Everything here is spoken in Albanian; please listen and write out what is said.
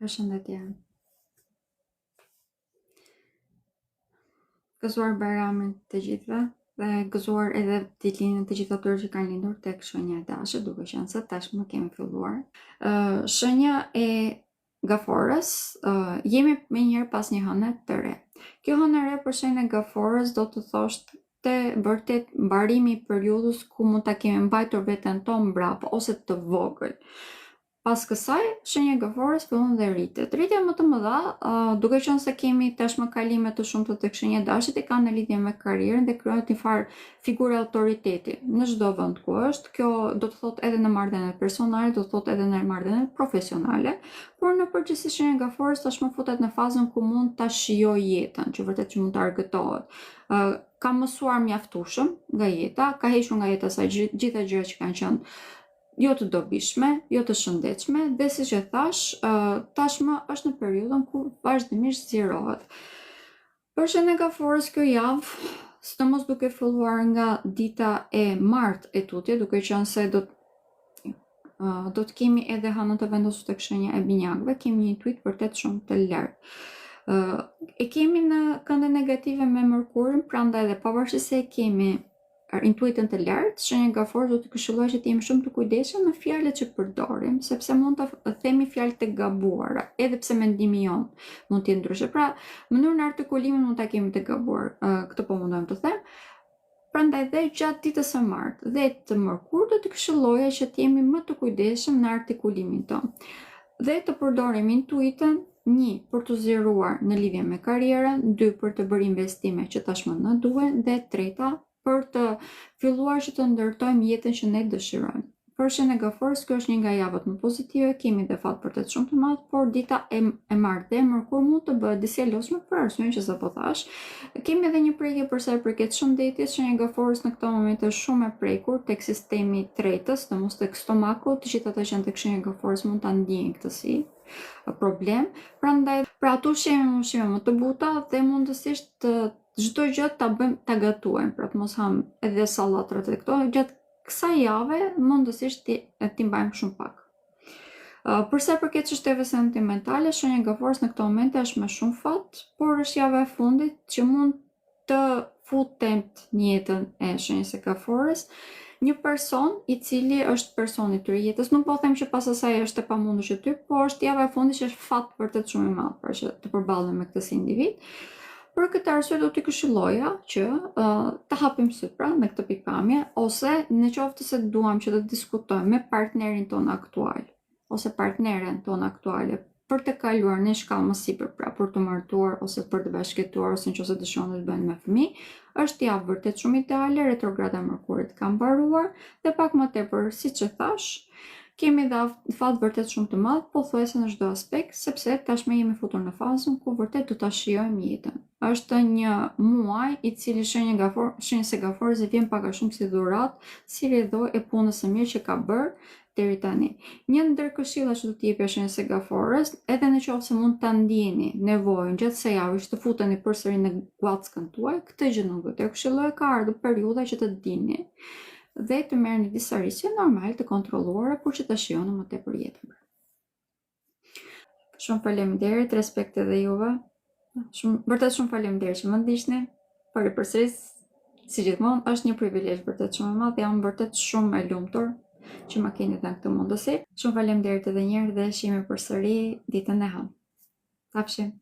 Përshëndetje. Gëzuar Bajramin të gjithëve dhe gëzuar edhe ditëlindjen të gjithë atyre që kanë lindur tek shenja e dashur, duke qenë se tashmë kemi filluar. Shenja e Gaforës, jemi me njëherë pas një hëne të re. Kjo hënë e re për shenjën e Gaforës do të thoshte vërtet mbarimi i periudhës ku mund ta kemi mbajtur veten tonë mbrapa ose të vogël. Pas kësaj, shenja e Gaforës fillon dhe rritet. Rritja më të mëdha, duke qenë se kemi tashmë kalime të shumta tek shenja e dashit, e kanë lidhje me karrierën dhe krijohet një farë figure autoriteti në çdo vend ku është. Kjo do të thotë edhe në marrëdhëniet personale, do të thotë edhe në marrëdhëniet profesionale, por në përgjithësi shenja e Gaforës tashmë futet në fazën ku mund ta shijojë jetën, që vërtet që mund të argëtohet. Ka mësuar mjaftueshëm nga jeta, ka hequr nga jeta saj gjitha gjërat që kanë qenë jo të dobishme, jo të shëndetshme, dhe siç e thash, tashmë është në periudhën ku vazhdimisht zgjerohet. Për shenjën e Gaforës kjo javë, sidomos duke filluar nga dita e martë e tutje, duke qenë se do të kemi edhe hënën të vendosur tek shenja e binjakëve, kemi një intuit vërtet shumë të lartë. E kemi në kënde negative me Mërkurin, prandaj edhe pavarësisht se e kemi intuitën të lartë, shenja e Gaforës do të këshilloj që të jemi shumë të kujdesshëm në fjalët që përdorim, sepse mund të themi fjalë të gabuara, edhe pse mendimi jon mund të jetë ndryshe. Pra, mënyrën e artikulimit mund ta kemi të gabuar, këtë po mundojmë të them. Prandaj dhe gjatë ditës së martë dhe të Mërkurit do të këshilloja që të jemi më të kujdesshëm në artikulimin tonë. Dhe të përdorim intuitën, 1 për të zgjeruar në lidhje me karrierën, 2 për të bërë investime që tashmë na duhen, dhe 3 për të filluar që të ndërtojmë jetën që ne dëshirojmë. Për shenjën e Gaforës, kjo është një nga javët më pozitive, kemi dhe fat vërtet shumë të madh, por dita e martë dhe Mërkur mund të bëhet disi lodhshme për arsyeën që sapo thash. Kemi edhe një prekje për sa i përket shëndetjes, shenja e Gaforës në këtë moment është shumë e prekur tek sistemi i tretës, domos tek stomaku, të gjithë ata që janë tek shenja e Gaforës mund ta ndjejnë këtë si problem. Prandaj, pra ato ushqime më të buta dhe mundësisht çdo gjë ta bëjmë ta gatuajmë, pra të mos ham edhe sallatrat e këto, gjatë kësaj jave mundësisht ti mbajmë shumë pak. Për sa i përket çështjeve sentimentale, shenja e Gaforës në këtë moment është me shumë fat, por është java e fundit që mund të futet në jetën e shenjës së Gaforës një person i cili është personi i tyre jetës. Nuk po them që pas asaj është e pamundur që ty, por është java e fundit që është fat vërtet shumë i madh për që të përballen me këtë si individ. Për këtë arsye do t'i këshilloja që të hapim syt pra në këtë pikpamje, ose në qoftë se duam që të diskutojmë me partnerin tonë aktual ose partneren tonë aktuale për të kaluar në shkallë më sipër, pra për të martuar ose për të bashkëtuar ose nëse dëshironi të bëni me fëmijë, është javë vërtet shumë ideale, retrograda e Mërkurit ka mbaruar dhe pak më tepër, siç e thash, kemi dhe fat vërtet shumë të madh, pothuajse në çdo aspekt, sepse tashmë jemi futur në fazën ku vërtet do ta shijojmë jetën. Është një muaj i cili shenjës së Gaforës i vjen pak a shumë si dhuratë, si rrjedhoj e punës së mirë që ka bërë deri tani. Një ndër këshillat që do t'i jepja shenjës së Gaforës, edhe nëse mund ta ndjeni nevojën gjatë kësaj jave që të futeni përsëri në guackën tuaj, këtë gjë nuk do t'ju këshilloj, ka ardhur periudha që të dini dhe të merrni disa risque normal të kontrolluara por që ta shijoni më tepër jetën. Shumë faleminderit, respekt edhe juve. Vërtet shumë faleminderit që më ndiqni. Por përsëris, si gjithmonë, është një privilegj vërtet shumë i madh, jam vërtet shumë e lumtur që më keni dhënë këtë mundësi. Shumë faleminderit edhe një herë dhe shihemi përsëri ditën e hënë. Tapshim.